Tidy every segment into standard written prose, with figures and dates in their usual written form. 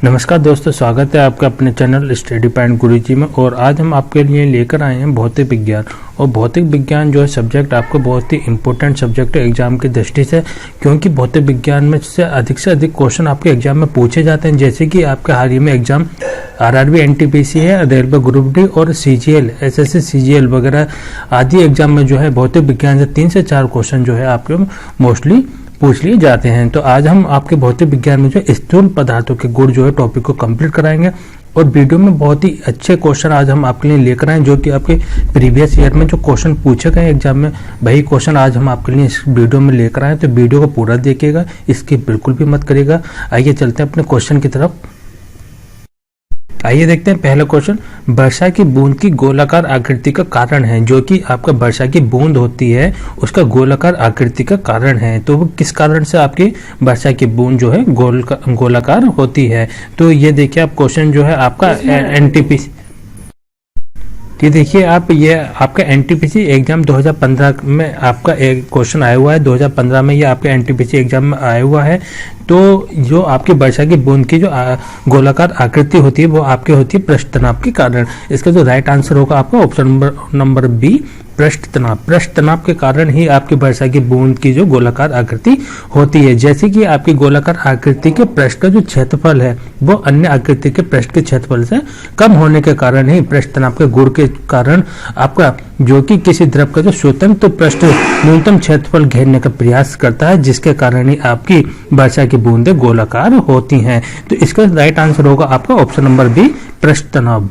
नमस्कार दोस्तों, स्वागत है आपका अपने चैनल स्टडी पॉइंट गुरुजी में। और आज हम आपके लिए लेकर आए हैं भौतिक विज्ञान। और भौतिक विज्ञान जो है सब्जेक्ट आपको बहुत ही इंपॉर्टेंट सब्जेक्ट है एग्जाम की दृष्टि से, क्योंकि भौतिक विज्ञान में से अधिक क्वेश्चन आपके एग्जाम में पूछे जाते हैं। जैसे कि आपके हाल ही में एग्जाम आरआरबी एनटीपीसी है, रेलवे ग्रुप डी और सीजीएल एसएससी सीजीएल वगैरह आदि एग्जाम में जो है भौतिक विज्ञान से 3 से 4 क्वेश्चन जो है आपके मोस्टली पूछ लिए जाते हैं। तो आज हम आपके भौतिक विज्ञान में जो स्थूल पदार्थों के गुण जो है टॉपिक को कंप्लीट कराएंगे। और वीडियो में बहुत ही अच्छे क्वेश्चन आज हम आपके लिए लेकर आए, जो कि आपके प्रीवियस ईयर में जो क्वेश्चन पूछे गए एग्जाम में वही क्वेश्चन आज हम आपके लिए इस वीडियो में लेकर आए। तो वीडियो को पूरा देखिएगा, इसकी बिल्कुल भी मत करिएगा। आइए चलते हैं अपने क्वेश्चन की तरफ। आइए देखते हैं पहला क्वेश्चन। वर्षा की बूंद की गोलाकार आकृति का कारण है, जो कि आपका वर्षा की बूंद होती है उसका गोलाकार आकृति का कारण है। तो वो किस कारण से आपकी वर्षा की बूंद जो है गोलाकार होती है। तो ये देखिए आप क्वेश्चन जो है आपका एनटीपीसी, ये देखिए आप, ये आपका एनटीपीसी एग्जाम 2015 में आपका एक क्वेश्चन आया हुआ है। 2015 में ये आपके एनटीपीसी एग्जाम में आया हुआ है। तो जो आपकी वर्षा की बूंद की जो गोलाकार आकृति होती है वो आपकी होती है पृष्ठ तनाव के कारण। इसका जो राइट आंसर होगा आपका ऑप्शन नंबर बी, पृष्ठ तनाव। पृष्ठ तनाव के कारण ही आपकी वर्षा की बूंद की जो गोलाकार आकृति होती है। जैसे कि आपकी गोलाकार आकृति के पृष्ठ का जो क्षेत्रफल है वो अन्य आकृति के पृष्ठ के क्षेत्रफल से कम होने के कारण ही पृष्ठ तनाव के गुण के कारण आपका जो कि किसी द्रव का जो स्वतंत्र पृष्ठ न्यूनतम क्षेत्रफल घेरने का प्रयास करता है, जिसके कारण ही आपकी वर्षा की बूंदें गोलाकार होती हैं। तो इसका राइट आंसर होगा आपका ऑप्शन नंबर बी, पृष्ठ तनाव।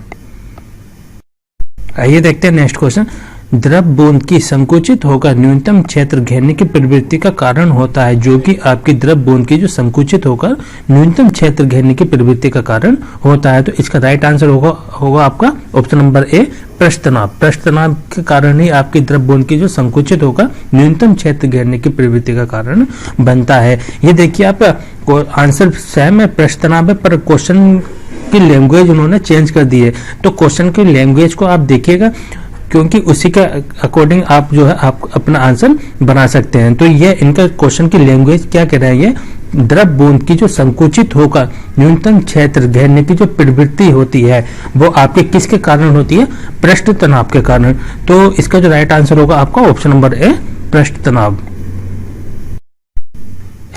आइए देखते हैं नेक्स्ट क्वेश्चन। द्रव बूंद की संकुचित होकर न्यूनतम क्षेत्र घेरने की प्रवृत्ति का कारण होता है, जो कि आपकी द्रव बूंद की जो संकुचित होकर न्यूनतम क्षेत्र घेरने की प्रवृत्ति का कारण होता है। तो इसका राइट आंसर होगा आपका ऑप्शन नंबर ए, पृष्ठ तनाव। पृष्ठ तनाव के कारण ही आपकी द्रव बूंद की जो संकुचित होकर न्यूनतम क्षेत्र घेरने की प्रवृत्ति का कारण बनता है। ये देखिए आपका आंसर सेम है, पृष्ठ तनाव है, पर क्वेश्चन की लैंग्वेज उन्होंने चेंज कर दी है। तो क्वेश्चन की लैंग्वेज को आप देखिएगा, क्योंकि उसी के अकॉर्डिंग आप जो है आप अपना आंसर बना सकते हैं। तो ये इनका क्वेश्चन की लैंग्वेज क्या कह रहा है, ये द्रव बूंद की जो संकुचित होकर न्यूनतम क्षेत्र घेरने की जो प्रवृत्ति होती है वो आपके किसके कारण होती है, पृष्ठ तनाव के कारण। तो इसका जो राइट आंसर होगा आपका ऑप्शन नंबर ए, पृष्ठ तनाव।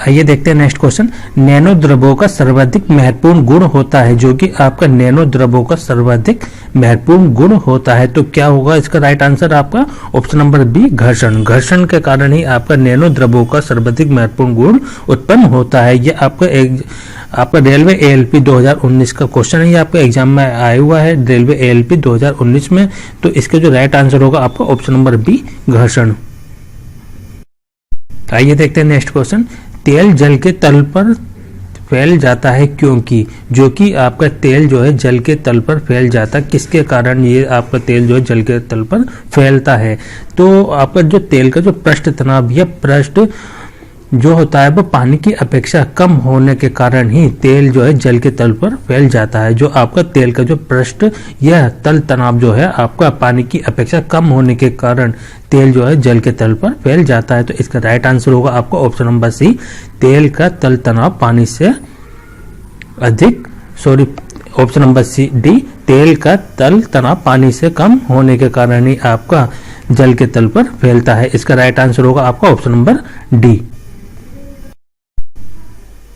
आइए देखते हैं नेक्स्ट क्वेश्चन। नैनो द्रवों का सर्वाधिक महत्वपूर्ण गुण होता है, जो कि आपका नैनो द्रवों का सर्वाधिक महत्वपूर्ण गुण होता है। तो क्या होगा इसका राइट आंसर आपका ऑप्शन नंबर बी, घर्षण। घर्षण के कारण ही आपका नैनो द्रवों का सर्वाधिक महत्वपूर्ण गुण उत्पन्न होता है। ये आपका रेलवे एएलपी 2019 का क्वेश्चन है, ये आपका एग्जाम में आया हुआ है रेलवे एएलपी 2019 में। तो इसका जो राइट आंसर होगा आपका ऑप्शन नंबर बी, घर्षण। आइए देखते हैं नेक्स्ट क्वेश्चन। तेल जल के तल पर फैल जाता है क्योंकि, जो कि आपका तेल जो है जल के तल पर फैल जाता है, किसके कारण ये आपका तेल जो है जल के तल पर फैलता है। तो आपका जो तेल का जो पृष्ठ तनाव या पृष्ठ जो होता है वो पानी की अपेक्षा कम होने के कारण ही तेल जो है जल के तल पर फैल जाता है। जो आपका तेल का जो पृष्ठ या तल तनाव जो है आपका पानी की अपेक्षा कम होने के कारण तेल जो है जल के तल पर फैल जाता है। तो इसका राइट आंसर होगा आपका ऑप्शन नंबर सी, तेल का तल तनाव पानी से अधिक, ऑप्शन नंबर सी डी, तेल का तल तनाव पानी से कम होने के कारण ही आपका जल के तल पर फैलता है। इसका राइट आंसर होगा आपका ऑप्शन नंबर डी।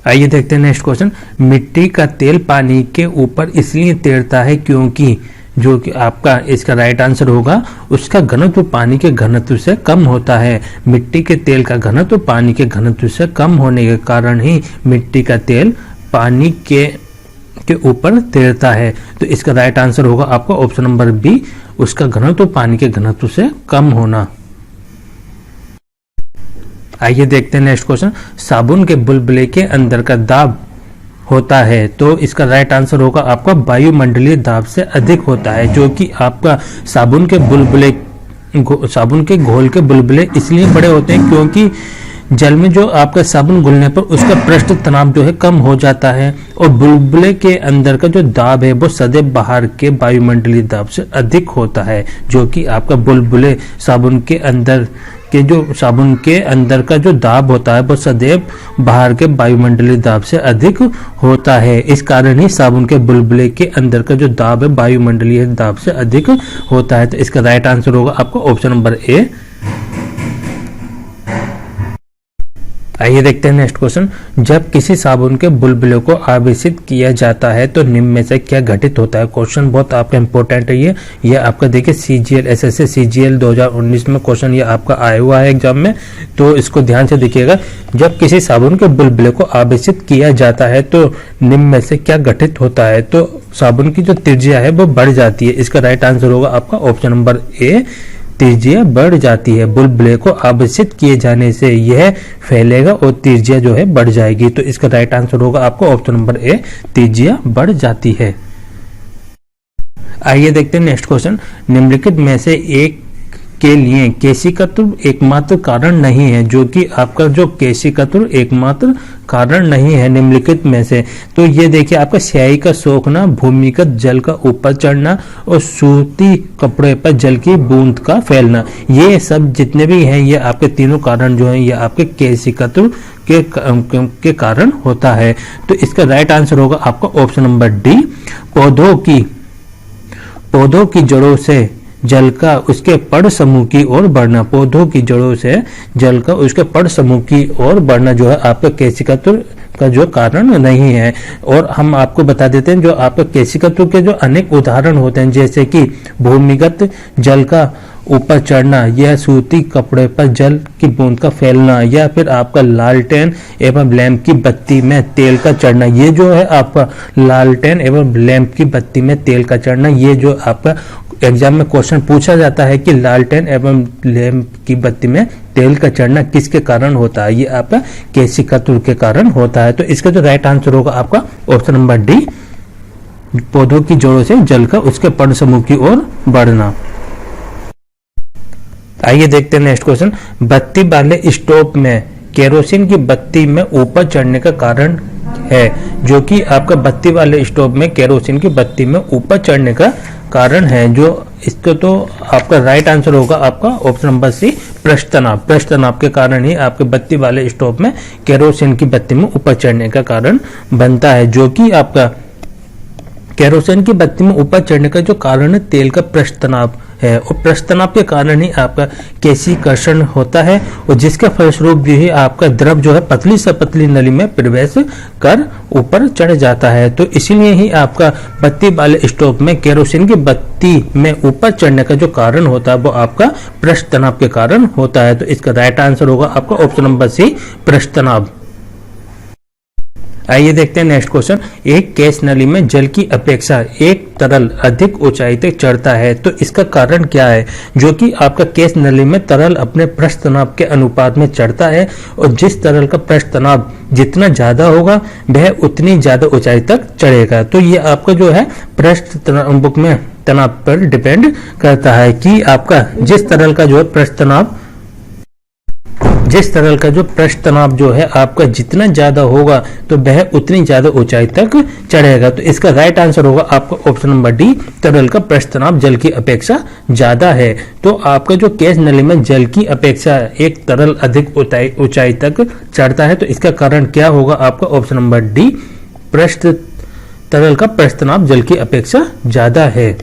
आइए देखते हैं नेक्स्ट क्वेश्चन। मिट्टी का तेल पानी के ऊपर इसलिए तैरता है क्योंकि, जो कि आपका इसका राइट आंसर होगा उसका घनत्व पानी के घनत्व से कम होता है। मिट्टी के तेल का घनत्व पानी के घनत्व से कम होने के कारण ही मिट्टी का तेल पानी के ऊपर तैरता है। तो इसका राइट आंसर होगा आपका ऑप्शन नंबर बी, उसका घनत्व पानी के घनत्व से कम होना। आइए देखते हैं नेक्स्ट क्वेश्चन। साबुन के बुलबुले के अंदर का दाब होता है, तो इसका राइट आंसर होगा आपका वायुमंडलीय दाब से अधिक होता है। जो कि आपका साबुन के घोल के बुलबुले इसलिए बड़े होते हैं क्योंकि जल में जो आपका साबुन घुलने पर उसका पृष्ठ तनाव जो है कम हो जाता है, और बुलबुले के अंदर का जो दाब है वो सदैव बाहर के वायुमंडलीय दाब से अधिक होता है। जो कि आपका बुलबुले साबुन के अंदर के जो साबुन के अंदर का जो दाब होता है वो सदैव बाहर के वायुमंडलीय दाब से अधिक होता है। इस कारण ही साबुन के बुलबुले के अंदर का जो दाब है वायुमंडलीय दाब से अधिक होता है। तो इसका राइट आंसर होगा आपका ऑप्शन नंबर ए। आइए देखते हैं नेक्स्ट क्वेश्चन। जब किसी साबुन के बुलबुले को आवेशित किया जाता है तो निम्न में से क्या घटित होता है। क्वेश्चन बहुत आपका इंपॉर्टेंट है। ये आपका देखिए सीजीएल एसएससी सीजीएल 2019 में क्वेश्चन ये आपका आया हुआ है एग्जाम में, तो इसको ध्यान से देखिएगा। जब किसी साबुन के बुलबुले को आवेशित किया जाता है तो निम्न में से क्या घटित होता है। तो साबुन की जो त्रिज्या है वो बढ़ जाती है। इसका राइट आंसर होगा आपका ऑप्शन नंबर ए, त्रिज्या बढ़ जाती है। बुलबुले को आवेशित किए जाने से यह फैलेगा और त्रिज्या जो है बढ़ जाएगी। तो इसका राइट आंसर होगा आपको ऑप्शन नंबर ए, त्रिज्या बढ़ जाती है। आइए देखते हैं नेक्स्ट क्वेश्चन। निम्नलिखित में से एक के लिए केशिकातुर एकमात्र कारण नहीं है, जो कि आपका जो केशिकातुर एकमात्र कारण नहीं है निम्नलिखित में से। तो ये देखिए आपका स्याही का सोखना, भूमिगत जल का ऊपर चढ़ना और सूती कपड़े पर जल की बूंद का फैलना, ये सब जितने भी हैं ये आपके तीनों कारण जो हैं ये आपके केशिकातुर के कारण होता है। तो इसका राइट आंसर होगा आपका ऑप्शन नंबर डी, पौधों की जड़ों से जल का उसके पड़ समूह की ओर बढ़ना। पौधों की जड़ों से जल का उसके पड़ समूह की ओर बढ़ना जो है आपका केशिकातुर का जो कारण नहीं है। और हम आपको बता देते हैं जो आपका केशिकातुर के जो अनेक उदाहरण होते हैं, जैसे कि भूमिगत जल का ऊपर चढ़ना, यह सूती कपड़े पर जल की बूंद का फैलना, या फिर आपका लालटेन एवं लैंप की बत्ती में तेल का चढ़ना। ये जो है आपका लालटेन एवं लैंप की बत्ती में तेल का चढ़ना, ये जो आपका एग्जाम में क्वेश्चन पूछा जाता है कि लालटेन एवं लैंप की बत्ती में तेल का चढ़ना किसके कारण होता है, ये आपका केशिकातुर के कारण होता है। तो इसका जो राइट आंसर होगा आपका ऑप्शन नंबर डी, पौधों की जड़ों से जल का उसके पड़ समूह की ओर बढ़ना। आइए देखते हैं नेक्स्ट क्वेश्चन। बत्ती वाले स्टोव में केरोसिन की बत्ती में ऊपर चढ़ने का कारण है, जो कि आपका बत्ती वाले स्टोव में केरोसिन की बत्ती में ऊपर चढ़ने का कारण है। जो इसको तो आपका राइट आंसर होगा आपका ऑप्शन नंबर सी, पृष्ठ तनाव। पृष्ठ तनाव के कारण ही आपके बत्ती वाले स्टोव में केरोसिन की बत्ती में ऊपर चढ़ने का कारण बनता है, जो कि आपका केरोसिन की बत्ती में ऊपर चढ़ने का जो कारण है तेल का पृष्ठ तनाव है, और पृष्ठ तनाव के कारण ही आपका केशिकर्षण होता है, और जिसके फलस्वरूप भी ही आपका द्रव जो है पतली से पतली नली में प्रवेश कर ऊपर चढ़ जाता है। तो इसीलिए ही आपका बत्ती वाले स्टोव में केरोसिन की बत्ती में ऊपर चढ़ने का जो कारण होता है वो आपका पृष्ठ तनाव के कारण होता है। तो इसका राइट आंसर होगा आपका ऑप्शन नंबर सी, पृष्ठ तनाव। आइए देखते हैं नेक्स्ट क्वेश्चन। एक केश नली में जल की अपेक्षा एक तरल अधिक ऊंचाई तक चढ़ता है, तो इसका कारण क्या है। जो कि आपका केश नली में तरल अपने पृष्ठ तनाव के अनुपात में चढ़ता है, और जिस तरल का पृष्ठ तनाव जितना ज्यादा होगा वह उतनी ज्यादा ऊंचाई तक चढ़ेगा। तो ये आपका जो है पृष्ठ बुक में तनाव पर डिपेंड करता है कि आपका जिस तरल का जो है पृष्ठ तनाव जो है आपका जितना ज्यादा होगा तो वह उतनी ज्यादा ऊंचाई तक चढ़ेगा। तो इसका राइट आंसर होगा आपका ऑप्शन नंबर डी, तरल का पृष्ठ तनाव जल की अपेक्षा ज्यादा है। तो आपका जो केश नली में जल की अपेक्षा एक तरल अधिक ऊंचाई तक चढ़ता है, तो इसका कारण क्या होगा आपका ऑप्शन नंबर डी, तरल का पृष्ठ तनाव जल की अपेक्षा ज्यादा है।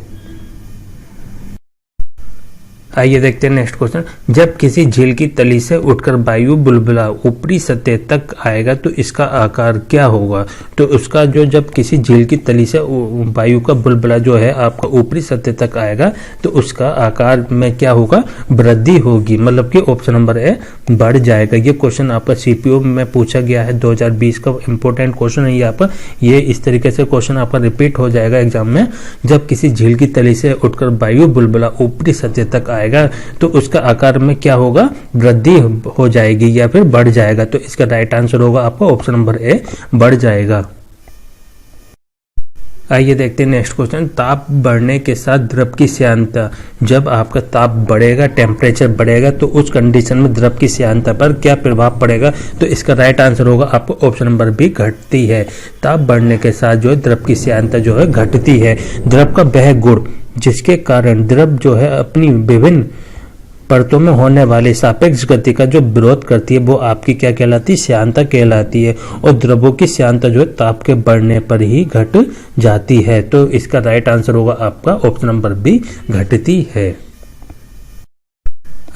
आइए देखते हैं नेक्स्ट क्वेश्चन। जब किसी झील की तली से उठकर वायु बुलबुला ऊपरी सतह तक आएगा तो इसका आकार क्या होगा। तो उसका जो जब किसी झील की तली से वायु का बुलबुला जो है आपका ऊपरी सतह तक आएगा तो उसका आकार में क्या होगा, वृद्धि होगी, मतलब कि ऑप्शन नंबर ए, बढ़ जाएगा। ये क्वेश्चन आपका सीपीओ में पूछा गया है, 2020 का इंपॉर्टेंट क्वेश्चन है ये आपका। ये इस तरीके से क्वेश्चन आपका रिपीट हो जाएगा एग्जाम में। जब किसी झील की तली से उठकर वायु बुलबुला ऊपरी सतह तक आएगा तो उसका आकार में क्या होगा, वृद्धि हो जाएगी या फिर बढ़ जाएगा। तो इसका राइट आंसर होगा आपका ऑप्शन नंबर ए, बढ़ जाएगा। आइए देखते हैं नेक्स्ट क्वेश्चन। ताप बढ़ने के साथ द्रव की श्यानता, जब आपका ताप बढ़ेगा, टेम्परेचर बढ़ेगा तो उस कंडीशन में द्रव की श्यानता पर क्या प्रभाव पड़ेगा। तो इसका राइट आंसर होगा आपको ऑप्शन नंबर बी, घटती है। ताप बढ़ने के साथ जो है द्रव की श्यानता जो है घटती है। द्रव का वह गुण जिसके कारण द्रव जो है अपनी विभिन्न परतों में होने वाली सापेक्ष गति का जो विरोध करती है वो आपकी क्या कहलाती है, श्यानता कहलाती है। और द्रवों की श्यानता जो है ताप के बढ़ने पर ही घट जाती है। तो इसका राइट आंसर होगा आपका ऑप्शन नंबर बी, घटती है।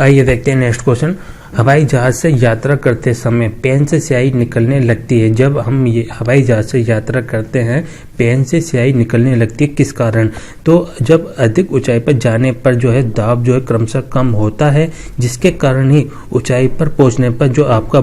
आइए देखते हैं नेक्स्ट क्वेश्चन। हवाई जहाज से यात्रा करते समय पेन से स्याही निकलने लगती है। जब हम ये हवाई जहाज से यात्रा करते हैं पेन से स्याही निकलने लगती है, किस कारण? तो जब अधिक ऊंचाई पर जाने पर जो है दाब जो है क्रमशः कम होता है, जिसके कारण ही ऊंचाई पर पहुंचने पर जो आपका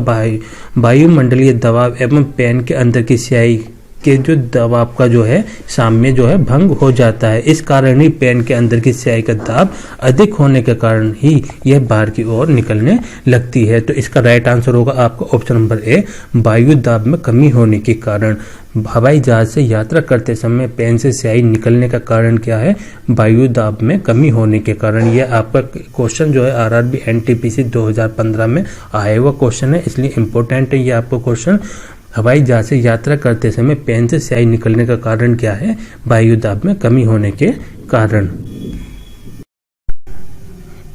वायुमंडलीय दबाव एवं पेन के अंदर की स्याही के जो दबाव का जो है साम्य जो है भंग हो जाता है। इस कारण ही पेन के अंदर की स्याही का दाब अधिक होने के कारण ही यह बाहर की ओर निकलने लगती है। तो इसका राइट आंसर होगा आपका ऑप्शन नंबर ए, वायु दाब में कमी होने के कारण। हवाई जहाज से यात्रा करते समय पेन से स्याही निकलने का कारण क्या है? वायु दाब में कमी होने के कारण। यह आपका क्वेश्चन जो है आरआरबी एनटीपीसी 2015 में आया हुआ क्वेश्चन है, इसलिए इम्पोर्टेंट है ये आपको क्वेश्चन। हवाई जहाज से यात्रा करते समय पेन से स्याही निकलने का कारण क्या है? वायु दाब में कमी होने के कारण।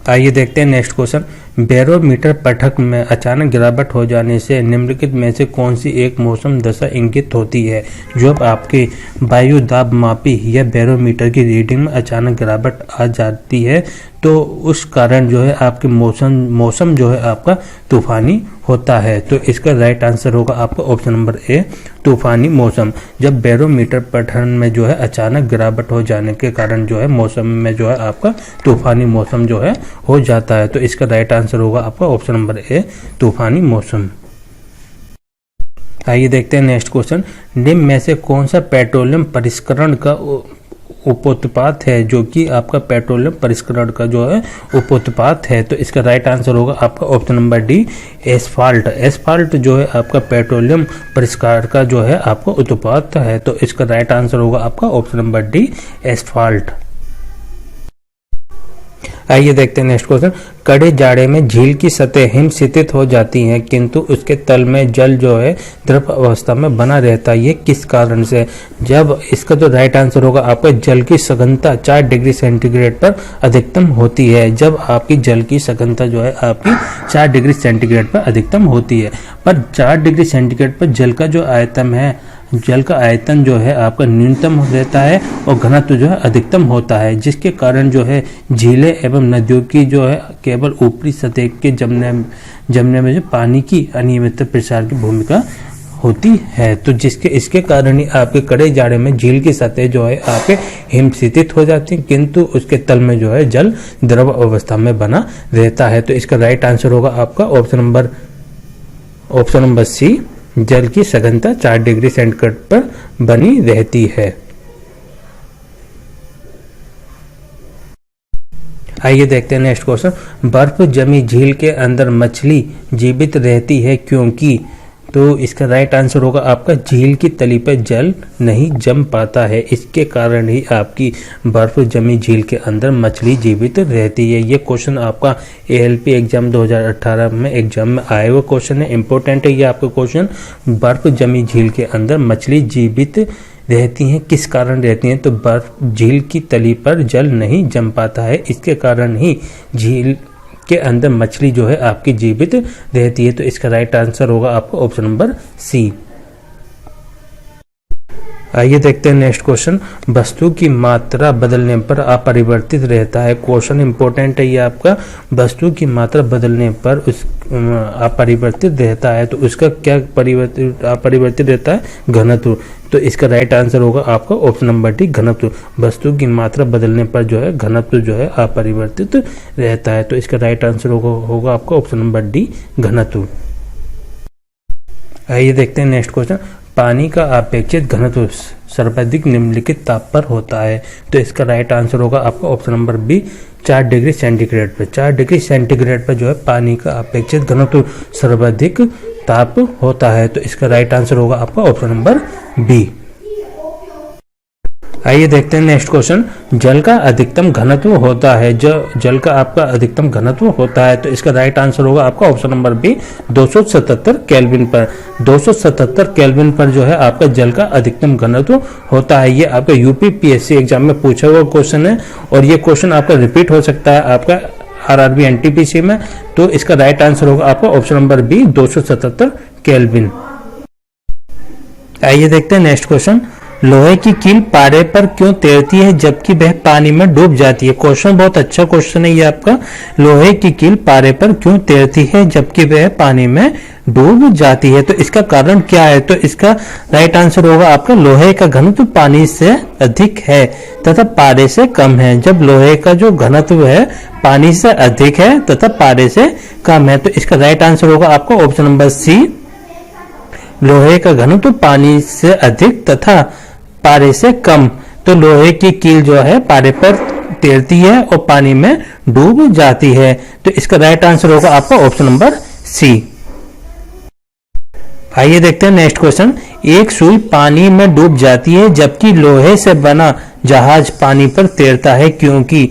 आइए देखते हैं नेक्स्ट क्वेश्चन। बैरोमीटर पटक में अचानक गिरावट हो जाने से निम्नलिखित में से कौन सी एक मौसम दशा इंगित होती है? जब आपके वायु दाब मापी या बैरोमीटर की रीडिंग में अचानक गिरावट आ जाती है तो उस कारण जो है आपके मौसम जो है आपका तूफानी होता है। तो इसका राइट आंसर होगा आपका ऑप्शन नंबर ए, तूफानी मौसम। जब बैरोमीटर पठन में जो है अचानक गिरावट हो जाने के कारण जो है मौसम में जो है आपका तूफानी मौसम जो है हो जाता है। तो इसका राइट आंसर होगा आपका ऑप्शन नंबर ए, तूफानी मौसम। आइए देखते हैं नेक्स्ट क्वेश्चन। निम्न में से कौन सा पेट्रोलियम परिष्करण का उपोत्पाद है जो कि आपका पेट्रोलियम परिष्करण का जो है उपोत्पाद है? तो इसका राइट आंसर होगा आपका option number D, asphalt. Asphalt जो है आपका पेट्रोलियम परिष्कार का जो है आपका उत्पाद है। तो इसका राइट आंसर होगा आपका ऑप्शन नंबर डी, एस्फाल्ट। आइए देखते हैं नेक्स्ट क्वेश्चन। कड़े जाड़े में झील की सतह हिमशीतित हो जाती है किंतु उसके तल में जल जो है द्रव अवस्था में बना रहता है, ये किस कारण से? जब इसका जो राइट आंसर होगा आपका जल की सघनता 4 डिग्री सेंटीग्रेड पर अधिकतम होती है। जब आपकी जल की सघनता जो है आपकी 4 डिग्री सेंटीग्रेड पर अधिकतम होती है, पर 4 डिग्री सेंटीग्रेड पर जल का जो आयतन है, जल का आयतन जो है आपका न्यूनतम रहता है और घनत्व जो है अधिकतम होता है, जिसके कारण जो है झीलें एवं नदियों की जो है केवल ऊपरी सतह के जमने में जो पानी की अनियमित प्रसार की भूमिका होती है। तो इसके कारण ही आपके कड़े जाड़े में झील की सतह जो है आपके हिमशीतित हो जाती है किंतु उसके तल में जो है जल द्रव अवस्था में बना रहता है। तो इसका राइट आंसर होगा आपका ऑप्शन नंबर सी, जल की सघनता 4 डिग्री सेंटीग्रेड पर बनी रहती है। आइए देखते हैं नेक्स्ट क्वेश्चन। बर्फ जमी झील के अंदर मछली जीवित रहती है क्योंकि? तो इसका राइट आंसर होगा आपका झील की तली पर जल नहीं जम पाता है, इसके कारण ही आपकी बर्फ जमी झील के अंदर मछली जीवित रहती है। ये क्वेश्चन आपका ALP एग्जाम 2018 में एग्जाम में आया हुआ क्वेश्चन है, इंपॉर्टेंट है ये आपका क्वेश्चन। बर्फ जमी झील के अंदर मछली जीवित रहती हैं, किस कारण रहती हैं? तो बर्फ झील की तली पर जल नहीं जम पाता है, इसके कारण ही झील के अंदर मछली जो है आपकी जीवित रहती है। तो इसका राइट आंसर होगा आपका ऑप्शन नंबर सी। आइए देखते हैं नेक्स्ट क्वेश्चन। वस्तु की मात्रा बदलने पर अपरिवर्तित रहता है। क्वेश्चन इंपॉर्टेंट है ये आपका। वस्तु की मात्रा बदलने पर उस अपरिवर्तित रहता है, तो उसका क्या अपरिवर्तित रहता है? घनत्व। तो इसका राइट आंसर होगा आपका ऑप्शन नंबर डी, घनत्व। वस्तु की मात्रा बदलने पर जो है घनत्व जो है अपरिवर्तित रहता है। तो इसका राइट आंसर होगा आपका ऑप्शन नंबर डी, घनत्व। आइए देखते हैं नेक्स्ट क्वेश्चन। पानी का अपेक्षित घनत्व सर्वाधिक निम्नलिखित ताप पर होता है। तो इसका राइट आंसर होगा आपका option number B, 4 degree centigrade पर। 4 डिग्री सेंटीग्रेड पर जो है पानी का अपेक्षित घनत्व सर्वाधिक ताप होता है। तो इसका राइट आंसर होगा आपका ऑप्शन नंबर बी। आइए देखते हैं नेक्स्ट क्वेश्चन। जल का अधिकतम घनत्व होता है, जो जल का आपका अधिकतम घनत्व होता है, तो इसका राइट आंसर होगा आपका ऑप्शन नंबर बी, 277 केल्विन पर। 277 केल्विन पर जो है आपका जल का अधिकतम घनत्व होता है। ये आपका UPPSC एग्जाम में पूछा हुआ क्वेश्चन है और ये क्वेश्चन आपका रिपीट हो सकता है। आपका आरआरबी एनटीपीसी में। तो इसका राइट आंसर होगा आपका ऑप्शन नंबर बी 277 केल्विन। आइए देखते हैं नेक्स्ट क्वेश्चन। लोहे की कील पारे पर क्यों तैरती है जबकि वह पानी में डूब जाती है? क्वेश्चन बहुत अच्छा क्वेश्चन है ये आपका। लोहे की कील पारे पर क्यों तैरती है जबकि वह पानी में डूब जाती है? तो इसका कारण क्या है? तो इसका राइट आंसर होगा आपका लोहे का घनत्व पानी से अधिक है तथा पारे से कम है। जब लोहे का जो घनत्व है पानी से अधिक है तथा पारे से कम है, तो इसका राइट आंसर होगा आपका ऑप्शन नंबर सी, लोहे का घनत्व पानी से अधिक तथा पारे से कम। तो लोहे की कील जो है पारे पर तैरती है और पानी में डूब जाती है। तो इसका राइट आंसर होगा आपका ऑप्शन नंबर सी। आइए देखते हैं नेक्स्ट क्वेश्चन। एक सुई पानी में डूब जाती है जबकि लोहे से बना जहाज पानी पर तैरता है क्योंकि?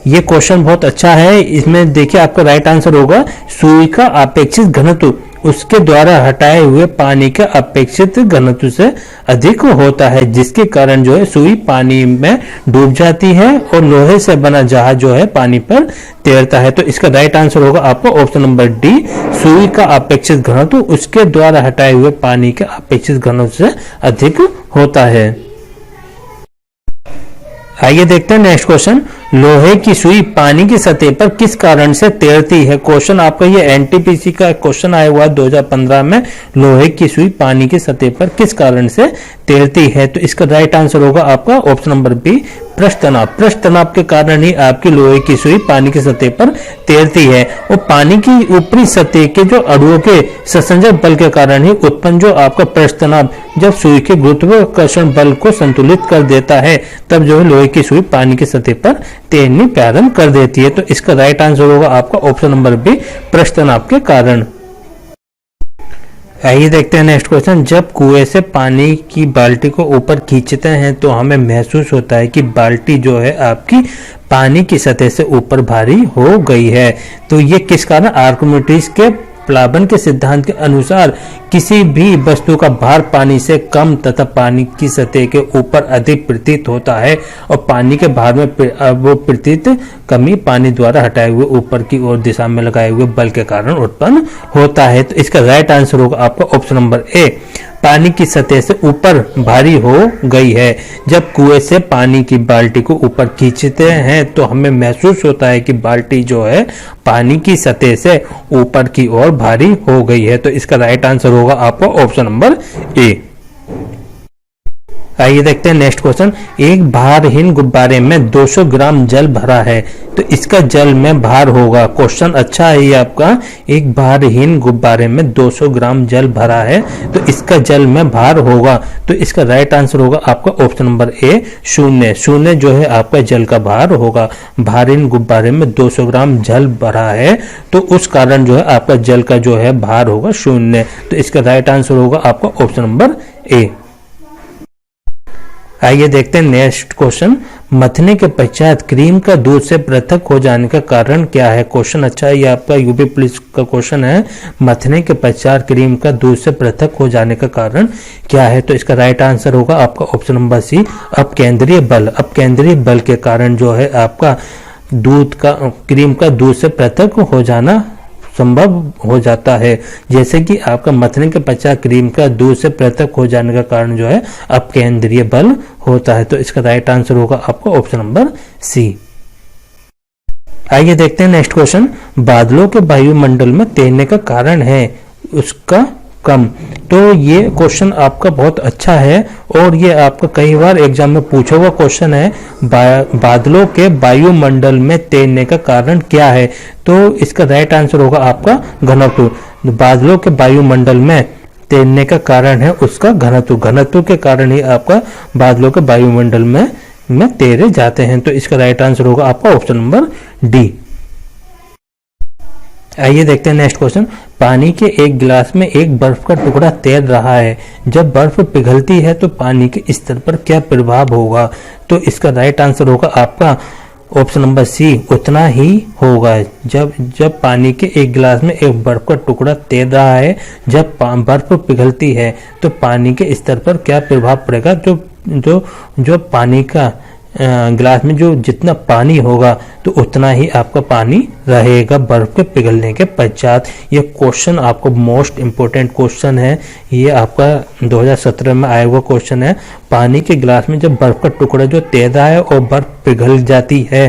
ये क्वेश्चन बहुत अच्छा है। इसमें देखिए आपका राइट आंसर होगा सुई का अपेक्षित घनत्व उसके द्वारा हटाए हुए पानी के अपेक्षित घनत्व से अधिक होता है, जिसके कारण जो है सुई पानी में डूब जाती है और लोहे से बना जहाज जो है पानी पर तैरता है। तो इसका राइट आंसर होगा आपका ऑप्शन नंबर डी, सुई का अपेक्षित घनत्व उसके द्वारा हटाए हुए पानी के अपेक्षित घनत्व से अधिक होता है। आइए देखते हैं नेक्स्ट क्वेश्चन। लोहे की सुई पानी की सतह पर किस कारण से तैरती है? क्वेश्चन आपका ये एनटीपीसी का क्वेश्चन आया हुआ है 2015 में। लोहे की सुई पानी की सतह पर किस कारण से तैरती है? तो इसका राइट आंसर होगा आपका ऑप्शन नंबर बी, पृष्ठ तनाव। पृष्ठ तनाव के कारण ही आपकी लोहे की सुई पानी की सतह पर तैरती है और पानी की ऊपरी सतह के जो अणुओं के संसंजक बल के कारण ही उत्पन्न जो आपका पृष्ठ तनाव जब सुई के गुरुत्वाकर्षण बल को संतुलित कर देता है तब जो है लोहे की सुई पानी की सतह पर तैरनी प्रारंभ कर देती है। तो इसका राइट आंसर होगा आपका ऑप्शन नंबर बी, पृष्ठ तनाव के कारण। आइए देखते हैं नेक्स्ट क्वेश्चन। जब कुएं से पानी की बाल्टी को ऊपर खींचते हैं तो हमें महसूस होता है कि बाल्टी जो है आपकी पानी की सतह से ऊपर भारी हो गई है। तो ये किस कारण? आर्किमिडीज के प्लावन के सिद्धांत के अनुसार किसी भी वस्तु का भार पानी से कम तथा पानी की सतह के ऊपर अधिक प्रतीत होता है और पानी के भार में वो प्रतीत कमी पानी द्वारा हटाए हुए ऊपर की ओर दिशा में लगाए हुए बल के कारण उत्पन्न होता है। तो इसका राइट आंसर होगा आपका ऑप्शन नंबर ए, पानी की सतह से ऊपर भारी हो गई है। जब कुएं से पानी की बाल्टी को ऊपर खींचते हैं तो हमें महसूस होता है कि बाल्टी जो है पानी की सतह से ऊपर की ओर भारी हो गई है। तो इसका राइट आंसर होगा आपका ऑप्शन नंबर ए। आइए देखते हैं नेक्स्ट क्वेश्चन। एक भारहीन गुब्बारे में 200 ग्राम जल भरा है तो इसका जल में भार होगा। क्वेश्चन अच्छा है ये आपका। एक भारहीन गुब्बारे में 200 ग्राम जल भरा है तो इसका जल में भार होगा। तो इसका राइट आंसर होगा आपका ऑप्शन नंबर ए, शून्य। शून्य जो है आपका जल का भार होगा। भारहीन गुब्बारे में 200 ग्राम जल भरा है तो उस कारण जो है आपका जल का जो है भार होगा शून्य। तो इसका राइट आंसर होगा आपका ऑप्शन नंबर ए। आइए देखते हैं नेक्स्ट क्वेश्चन। मथने के पश्चात क्रीम का दूध से पृथक हो जाने का कारण क्या है? क्वेश्चन अच्छा है ये आपका, यूपी पुलिस का क्वेश्चन है। मथने के पश्चात क्रीम का दूध से पृथक हो जाने का कारण क्या है? तो इसका राइट आंसर होगा आपका ऑप्शन नंबर सी, अपकेंद्रीय बल। अपकेंद्रीय बल के कारण जो है आपका क्रीम का दूध से पृथक हो जाना संभव हो जाता है। जैसे कि आपका मथने के पश्चात क्रीम का दूध से पृथक हो जाने का कारण जो है अपकेंद्रीय बल होता है। तो इसका राइट आंसर होगा आपका ऑप्शन नंबर सी। आइए देखते हैं नेक्स्ट क्वेश्चन। बादलों के वायुमंडल में तैरने का कारण है उसका कम। तो ये क्वेश्चन आपका बहुत अच्छा है और ये आपका कई बार एग्जाम में पूछा हुआ क्वेश्चन है। बादलों के वायुमंडल में तैरने का कारण क्या है? तो इसका राइट आंसर होगा आपका घनत्व। बादलों के वायुमंडल में तैरने का कारण है उसका घनत्व। घनत्व के कारण ही आपका बादलों के वायुमंडल में तैरे जाते हैं। तो इसका राइट आंसर होगा आपका ऑप्शन नंबर डी। आइए देखते हैं नेक्स्ट क्वेश्चन। पानी के एक गिलास में एक बर्फ का टुकड़ा तैर रहा है। जब बर्फ पिघलती है तो पानी के स्तर पर क्या प्रभाव होगा? तो इसका राइट आंसर होगा आपका ऑप्शन नंबर सी, उतना ही होगा। जब पानी के एक गिलास में एक बर्फ का टुकड़ा तैर रहा है, जब बर्फ पिघलती है तो पानी के स्तर पर क्या प्रभाव पड़ेगा? जो पानी का ग्लास में जो जितना पानी होगा तो उतना ही आपका पानी रहेगा बर्फ के पिघलने के पश्चात। ये क्वेश्चन आपको मोस्ट इम्पोर्टेंट क्वेश्चन है, ये आपका 2017 में आया हुआ क्वेश्चन है। पानी के गिलास में जब बर्फ का टुकड़ा जो तैरता है और बर्फ पिघल जाती है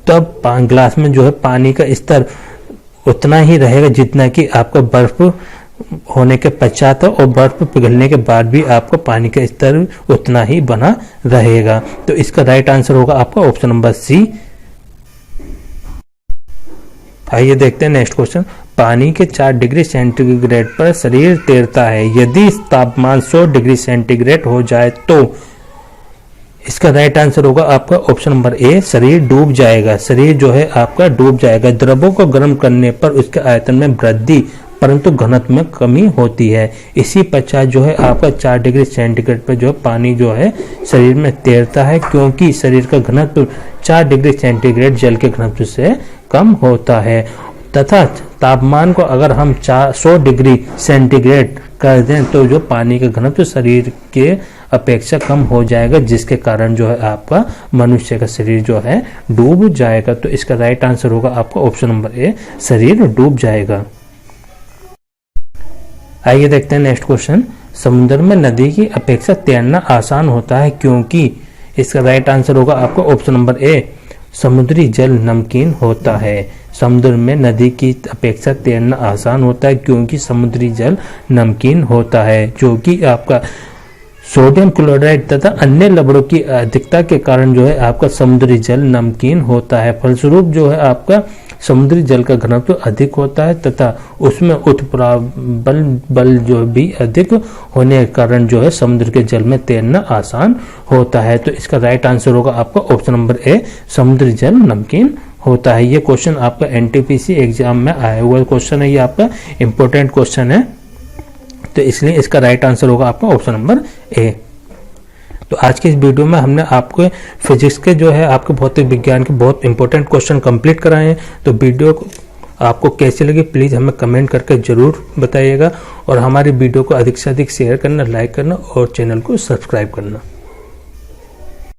तब गिलास में जो है पानी का स्तर उतना ही रहेगा जितना कि आपका बर्फ होने के पश्चात है, और बर्फ पिघलने के बाद भी आपका पानी का स्तर उतना ही बना रहेगा। तो इसका राइट आंसर होगा आपका ऑप्शन नंबर सी। आइए देखते हैं नेक्स्ट क्वेश्चन। पानी के 4 डिग्री सेंटीग्रेड पर शरीर तैरता है, यदि तापमान 100 डिग्री सेंटीग्रेड हो जाए तो इसका राइट आंसर होगा आपका ऑप्शन नंबर ए, शरीर डूब जाएगा। शरीर जो है आपका डूब जाएगा। द्रवों को गर्म करने पर उसके आयतन में वृद्धि परंतु घनत्व में कमी होती है। इसी पश्चात जो है आपका 4 डिग्री सेंटीग्रेड पर जो है पानी जो है शरीर में तैरता है, क्योंकि शरीर का घनत्व 4 डिग्री सेंटीग्रेड जल के घनत्व से कम होता है। तथा तापमान को अगर हम 100 डिग्री सेंटीग्रेड कर दें तो जो पानी का घनत्व शरीर के अपेक्षा कम हो जाएगा, जिसके कारण जो है आपका मनुष्य का शरीर जो है डूब जाएगा। तो इसका राइट आंसर होगा आपका ऑप्शन नंबर ए, शरीर डूब जाएगा। आइए देखते हैं नेक्स्ट क्वेश्चन। समुद्र में नदी की अपेक्षा तैरना आसान होता है क्योंकि इसका राइट आंसर होगा आपका ऑप्शन नंबर ए, समुद्री जल नमकीन होता है। समुद्र में नदी की अपेक्षा तैरना आसान होता है क्योंकि समुद्री जल नमकीन होता है, जो कि आपका सोडियम क्लोराइड तथा अन्य लवणों की अधिकता के कारण जो है आपका समुद्री जल नमकीन होता है। फलस्वरूप जो है आपका समुद्री जल का घनत्व अधिक होता है तथा उसमें उत्प्लावल बल जो भी अधिक होने के कारण जो है समुद्र के जल में तैरना आसान होता है। तो इसका राइट आंसर होगा आपका ऑप्शन नंबर ए, समुद्री जल नमकीन होता है। ये क्वेश्चन आपका एनटीपीसी एग्जाम में आया हुआ क्वेश्चन है, ये आपका इंपॉर्टेंट क्वेश्चन है, तो इसलिए इसका राइट आंसर होगा आपका ऑप्शन नंबर ए। तो आज के इस वीडियो में हमने आपको फिजिक्स के जो है आपके भौतिक विज्ञान के बहुत इंपॉर्टेंट क्वेश्चन कंप्लीट कराए हैं। तो वीडियो आपको कैसी लगी प्लीज़ हमें कमेंट करके ज़रूर बताइएगा, और हमारी वीडियो को अधिक से अधिक शेयर करना, लाइक करना और चैनल को सब्सक्राइब करना।